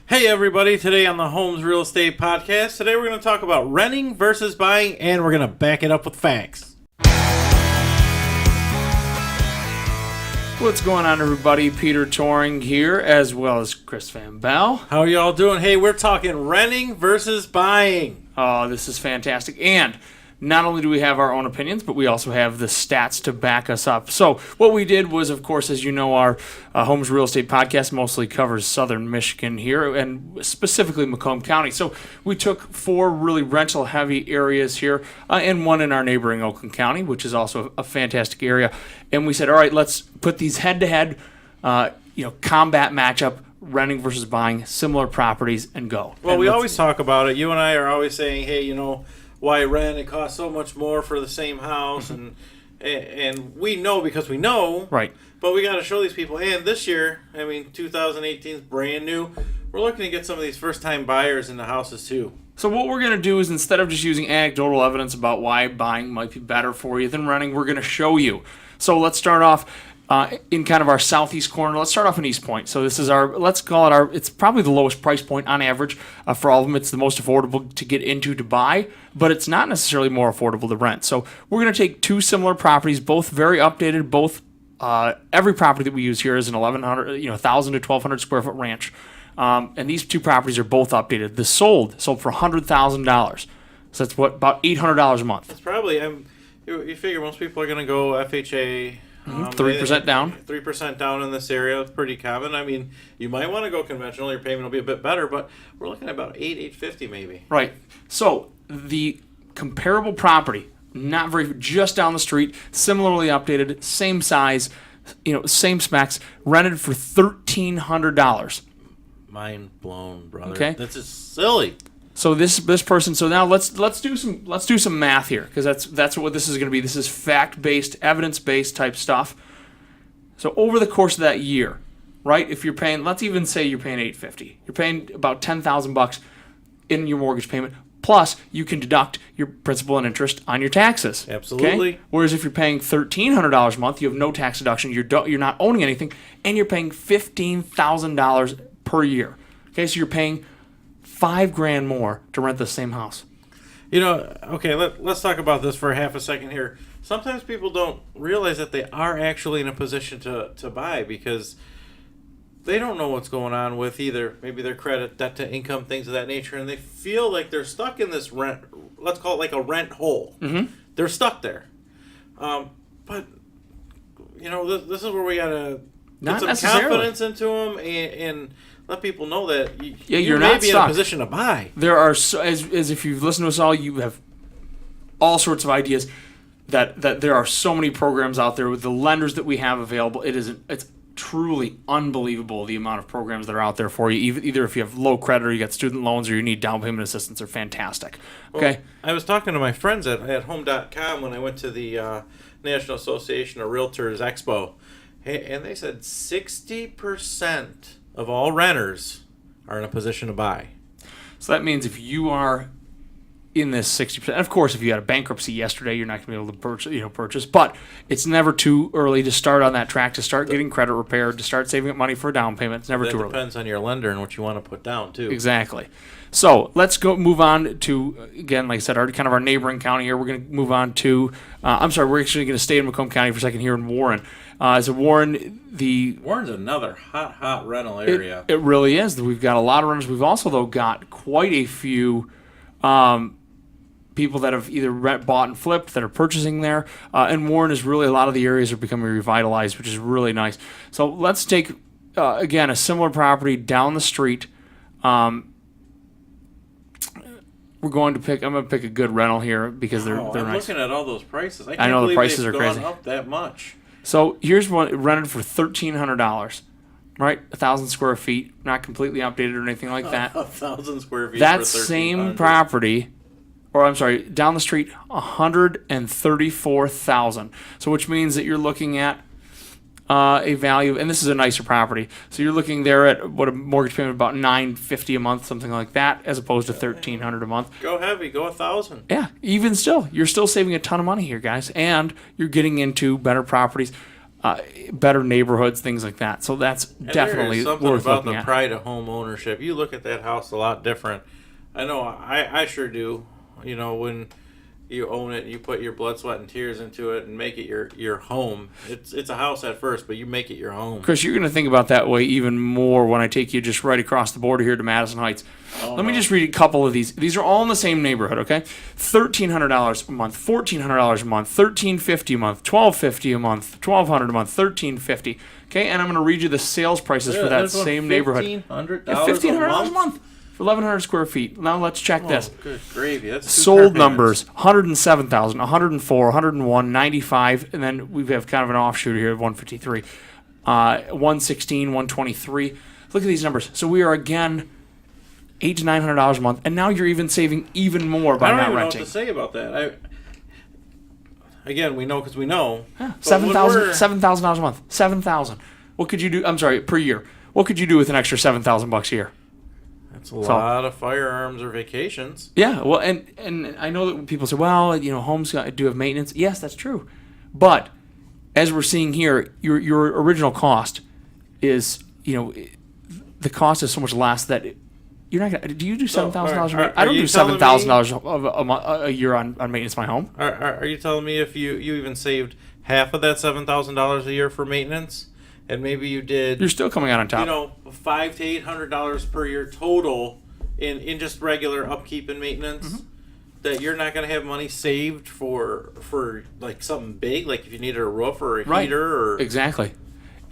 Hey everybody, today on the Homes Real Estate Podcast, today we're going to talk about renting versus buying, and we're going to back it up with facts. What's going on, everybody? Peter Toering here, as well as Chris Vanbelle. How are y'all doing? Hey, we're talking renting versus buying. Oh, this is fantastic. And not only do we have our own opinions, but we also have the stats to back us up. So what we did was, of course, as you know, our Homes Real Estate Podcast mostly covers southern Michigan here, and specifically Macomb County. So we took 4 really rental-heavy areas here, and one in our neighboring Oakland County, which is also a fantastic area. And we said, all right, let's put these head-to-head, combat matchup, renting versus buying, similar properties, and go. Well, and we always talk about it. You and I are always saying, hey, why rent? It costs so much more for the same house, and we know because we know. Right. But we got to show these people. And this year, 2018 is brand new. We're looking to get some of these first-time buyers into houses too. So what we're going to do is, instead of just using anecdotal evidence about why buying might be better for you than renting, we're going to show you. So let's start off in kind of our southeast corner. Let's start off in East Point. So this is let's call it it's probably the lowest price point on average for all of them. It's the most affordable to get into to buy, but it's not necessarily more affordable to rent. So we're going to take 2 similar properties, both very updated, both every property that we use here is an 1,000 to 1,200 square foot ranch. And these 2 properties are both updated. The sold for $100,000. So that's about $800 a month. That's probably, you figure most people are going to go FHA. 3% down. 3% down in this area. It's pretty common. You might want to go conventional. Your payment will be a bit better, but we're looking at about $850 maybe. Right. So the comparable property, just down the street, similarly updated, same size, same specs, rented for $1,300. Mind blown, brother. Okay. This is silly. So this person. So now let's do some math here, because that's what this is going to be. This is fact-based, evidence-based type stuff. So over the course of that year, right? If you're paying, let's even say you're paying $850. You're paying about $10,000 in your mortgage payment. Plus, you can deduct your principal and interest on your taxes. Absolutely. Okay? Whereas if you're paying $1,300 a month, you have no tax deduction. You're not owning anything, and you're paying $15,000 per year. Okay, so you're paying $5,000 more to rent the same house. Okay, let's talk about this for half a second here. Sometimes people don't realize that they are actually in a position to buy because they don't know what's going on with either maybe their credit, debt to income, things of that nature, and they feel like they're stuck in this rent, let's call it like a rent hole. Mm-hmm. They're stuck there. But this is where we got to get some confidence into them and let people know that you may be in a position to buy. There are, as if you've listened to us all, you have all sorts of ideas that there are so many programs out there with the lenders that we have available. It's truly unbelievable the amount of programs that are out there for you. Either if you have low credit or you got student loans or you need down payment assistance, are fantastic. Okay. Well, I was talking to my friends at home.com when I went to the National Association of Realtors Expo, and they said 60% of all renters are in a position to buy. So that means if you are in this 60%, of course, if you had a bankruptcy yesterday, you're not going to be able to purchase. But it's never too early to start on that track, to start getting credit repaired, to start saving up money for a down payment. It's never too early. That depends on your lender and what you want to put down too. Exactly. So let's move on to, again, like I said, our neighboring county here. We're going to move on to, we're actually going to stay in Macomb County for a second here in Warren. Warren's another hot rental area. It really is. We've got a lot of renters. We've also, though, got quite a few people that have either bought and flipped that are purchasing there. And Warren is really, a lot of the areas are becoming revitalized, which is really nice. So let's take, again, a similar property down the street. I'm going to pick a good rental here because they're nice. I'm looking at all those prices. I know the prices are crazy. Gone up that much. So here's one rented for $1,300, right? 1,000 square feet, not completely updated or anything like that. 1,000 square feet. That same property, down the street, $134,000. So which means that you're looking at a value, and this is a nicer property. So you're looking there at what a mortgage payment about $950 a month, something like that, as opposed to $1,300 a month. Go heavy, go 1,000. Yeah, even still, you're still saving a ton of money here, guys, and you're getting into better properties. better neighborhoods, things like that. So that's And definitely there is something worth about looking the at. pride of home ownership. You look at that house a lot different. I know I sure do. When you own it, you put your blood, sweat, and tears into it and make it your home. It's a house at first, but you make it your home. Chris, you're going to think about that way even more when I take you just right across the border here to Madison Heights. Let me just read a couple of these. These are all in the same neighborhood, okay? $1,300 a month, $1,400 a month, $1,350 a month, $1,250 a month, $1,200 a month, $1,350. Okay, and I'm going to read you the sales prices for that same neighborhood. $1,500 $1,500 a month for 1,100 square feet. Now let's check this. Good gravy. That's Sold numbers: 107,000, 104, 101, 95, and then we have kind of an offshoot here of 153, 116, 123. Look at these numbers. So we are again $800 to $900 a month, and now you're even saving even more by I don't not even know renting. what to say about that. Again, we know because we know. Yeah, But when we're- $7,000 a month. $7,000. What could you do? I'm sorry, per year. What could you do with an extra $7,000 a year? That's a lot of firearms or vacations. Yeah, well, and I know that when people say, well, homes do have maintenance. Yes, that's true. But as we're seeing here, your original cost is, the cost is so much less that you're not going to. Do you do $7,000 a year? I don't do $7,000 a year on maintenance of my home. Are you telling me if you even saved half of that $7,000 a year for maintenance, and maybe you did, You're still coming out on top. $500 to $800 per year total in just regular upkeep and maintenance, that you're not going to have money saved for like something big, like if you needed a roof or a heater or Exactly.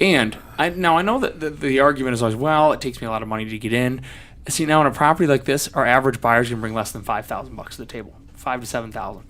And I know that the argument is always, well, it takes me a lot of money to get in. See, now on a property like this, our average buyers can bring less than $5,000 to the table, $5,000 to $7,000.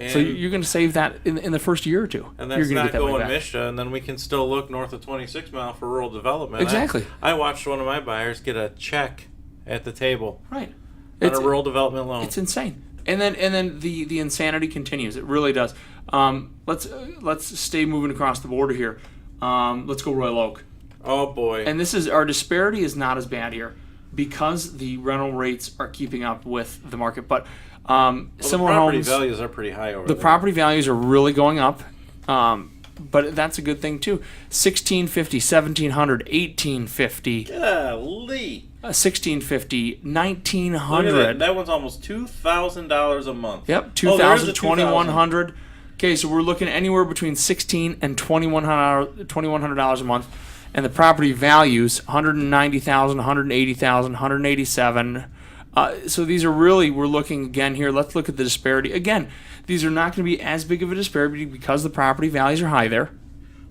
So you're going to save that in the first year or two. And you're that's gonna not get that money going back. Misha, and then we can still look north of 26 Mile for rural development. Exactly. I watched one of my buyers get a check at the table Right. on a rural development loan. It's insane. And then the insanity continues. It really does. Let's stay moving across the border here. Let's go Royal Oak. Oh boy. And our disparity is not as bad here because the rental rates are keeping up with the market. But similar the property homes, values are pretty high over the there. property values are really going up. But that's a good thing too. 1,650, 1,700, 1,850, Golly. 1,650, Look 1,900. at that. That one's almost $2,000 a month. Yep, Oh, 2,000, there's a 2,100. Okay, so we're looking anywhere between $1,600 and $2,100 a month, and the property values $190,000, $180,000, $187,000. So these are really, we're looking again here. Let's look at the disparity again. These are not going to be as big of a disparity because the property values are high there.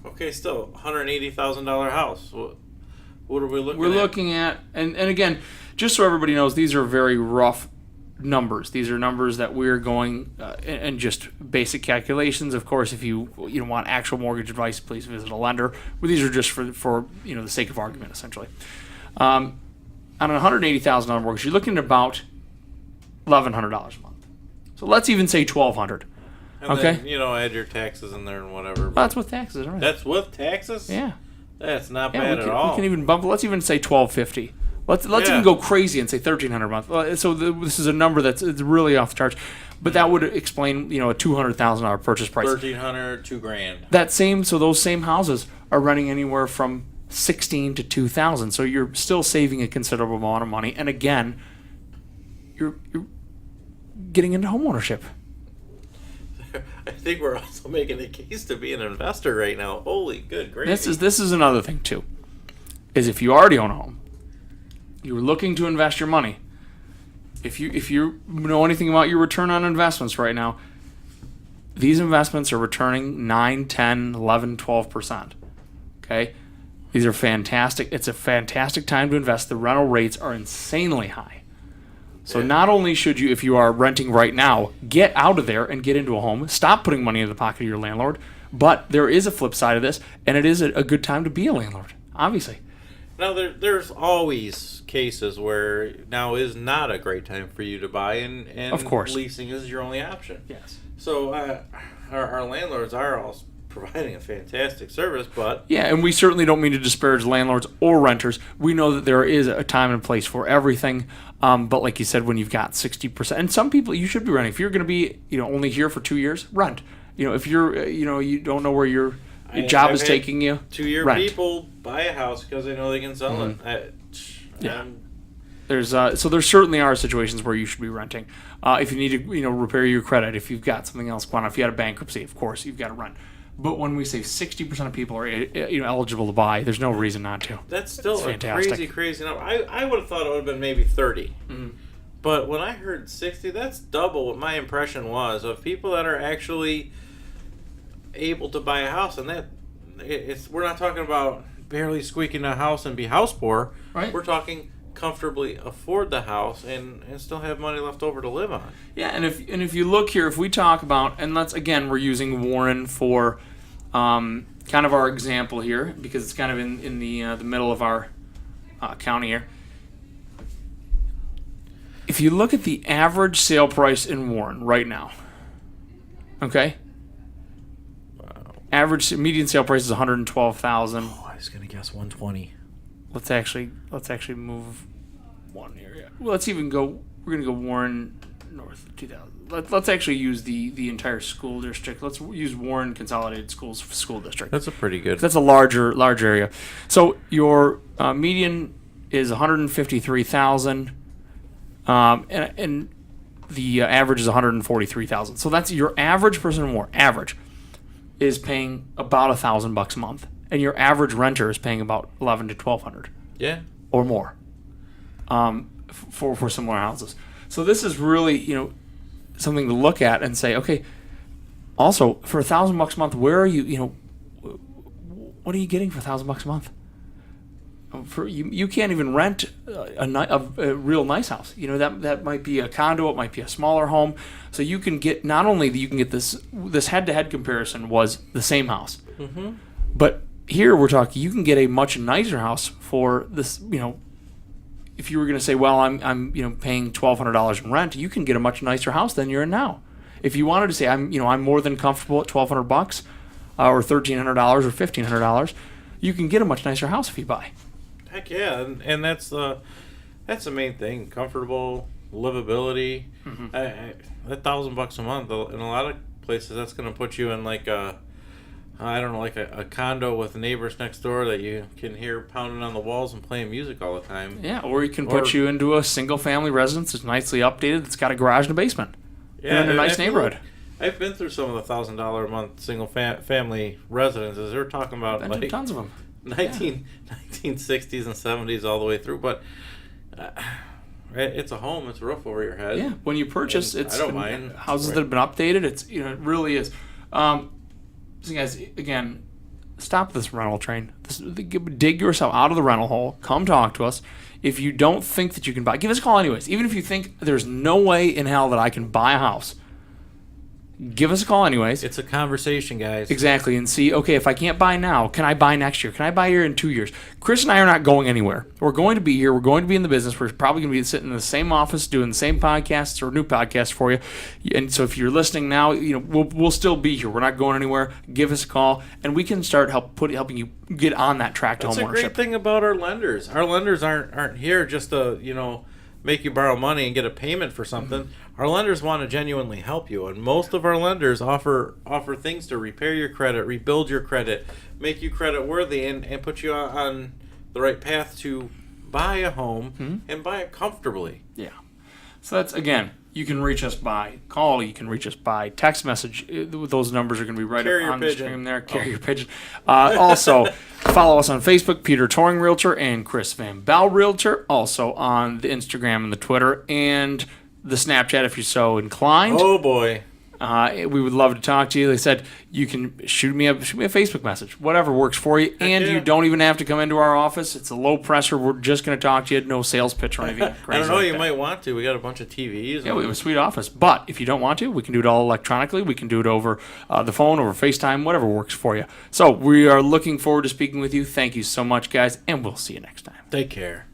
Okay, still $180,000 house. What are we looking We're at? looking at, and again, just so everybody knows, these are very rough numbers. These are numbers that we're going and just basic calculations. Of course, if you want actual mortgage advice, please visit a lender. But these are just for the sake of argument, essentially. On a $180,000 mortgage, you're looking at about $1,100 a month. So let's even say $1,200. And Okay. then, add your taxes in there and whatever. Well, that's with taxes, right? That's with taxes? Yeah. That's not Yeah, bad we at all. can even bump. Let's even say $1,250. Let's even go crazy and say $1,300 a month. So this is a number it's really off the charts, but that would explain a $200,000 purchase price. $1,300, $2,000. So those same houses are running anywhere from $16,000 to $2,000. So you're still saving a considerable amount of money, and again, you're getting into homeownership. I think we're also making a case to be an investor right now. Holy good gravy. This is another thing too, is if you already own a home, you're looking to invest your money. If you know anything about your return on investments right now, these investments are returning 9, 10, 11, 12%. Okay? These are fantastic. It's a fantastic time to invest. The rental rates are insanely high. So not only should you, if you are renting right now, get out of there and get into a home, stop putting money in the pocket of your landlord, but there is a flip side of this, and it is a good time to be a landlord, obviously. Now, there's always cases where now is not a great time for you to buy, and Of course. leasing is your only option. Yes. So our landlords are all providing a fantastic service, but Yeah, and we certainly don't mean to disparage landlords or renters. We know that there is a time and place for everything. But like you said, when you've got 60%, and some people you should be renting. If you're going to be, only here for 2 years, rent. If you're, you don't know where you're Your job is I've had taking you. 2-year rent. people buy a house because they know they can sell it. Yeah. There's so there certainly are situations where you should be renting. If you need to repair your credit, if you've got something else going on, if you had a bankruptcy, of course you've got to rent. But when we say 60% of people are eligible to buy, there's no reason not to. That's still It's a fantastic. crazy number. I would have thought it would have been maybe 30. But when I heard 60, that's double what my impression was of people that are actually able to buy a house. And we're not talking about barely squeaking a house and be house poor. Right. We're talking comfortably afford the house and still have money left over to live on. Yeah, and if you look here, if we talk about, and we're using Warren for kind of our example here because it's kind of in the middle of our county here. If you look at the average sale price in Warren right now, okay, average median sale price is $112,000. Oh, I was gonna guess 120. Let's actually move one here. Yeah. Well, let's even go. We're gonna go Warren North 2000. Let's actually use the entire school district. Let's use Warren Consolidated Schools School District. That's a pretty good. That's a large area. So your median is 153,000, and the average is 143,000. So that's your average person in Warren. Average is paying about $1,000 a month, and your average renter is paying about $1,100 to $1,200. Yeah. Or more, for similar houses. So this is really something to look at and say, okay. Also, for $1,000 a month, where are you? What are you getting for $1,000 a month? For you can't even rent a real nice house. That might be a condo, it might be a smaller home. So you can get not only that you can get this head-to-head comparison was the same house, but here we're talking you can get a much nicer house for this. If you were going to say, well, I'm paying $1,200 in rent, you can get a much nicer house than you're in now. If you wanted to say I'm more than comfortable at $1,200 or $1,300 or $1,500, you can get a much nicer house if you buy. Heck yeah, and that's the main thing: comfortable livability. That $1,000 a month in a lot of places, that's going to put you in like a condo with neighbors next door that you can hear pounding on the walls and playing music all the time. Yeah, or you can put you into a single-family residence that's nicely updated. That's got a garage and a basement. Yeah, in a nice neighborhood. I've been through some of the $1,000 a month single family residences. They're talking about like tons of them. 1960s and 70s all the way through, but it's a home. It's a roof over your head. Yeah, when you purchase, I don't mind. Houses that have been updated. It really is. So guys, again, stop this rental train. Dig yourself out of the rental hole. Come talk to us. If you don't think that you can buy, give us a call anyways. Even if you think there's no way in hell that I can buy a house, give us a call anyways. It's a conversation, guys. Exactly, and see, okay, if I can't buy now, can I buy next year? Can I buy here in 2 years? Chris and I are not going anywhere. We're going to be here. We're going to be in the business. We're probably going to be sitting in the same office doing the same podcasts or new podcasts for you. And so if you're listening now, we'll still be here. We're not going anywhere. Give us a call, and we can start helping you get on that track to homeownership. That's a great thing about our lenders. Our lenders aren't here just to make you borrow money and get a payment for something. Our lenders want to genuinely help you, and most of our lenders offer things to repair your credit, rebuild your credit, make you credit worthy, and put you on the right path to buy a home and buy it comfortably. Yeah. So that's, again, you can reach us by call, you can reach us by text message. Those numbers are going to be right up on the screen there. Carrier pigeon. Also, follow us on Facebook, Peter Toering Realtor and Chris Vanbelle Realtor. Also on the Instagram and the Twitter and the Snapchat if you're so inclined. Oh boy. We would love to talk to you. They said you can shoot me a Facebook message, whatever works for you, and you don't even have to come into our office. It's a low pressure. We're just going to talk to you. No sales pitch or anything. I don't know. You might want to. We got a bunch of TVs. Yeah, we have a sweet office. But if you don't want to, we can do it all electronically. We can do it over the phone, over FaceTime, whatever works for you. So we are looking forward to speaking with you. Thank you so much, guys, and we'll see you next time. Take care.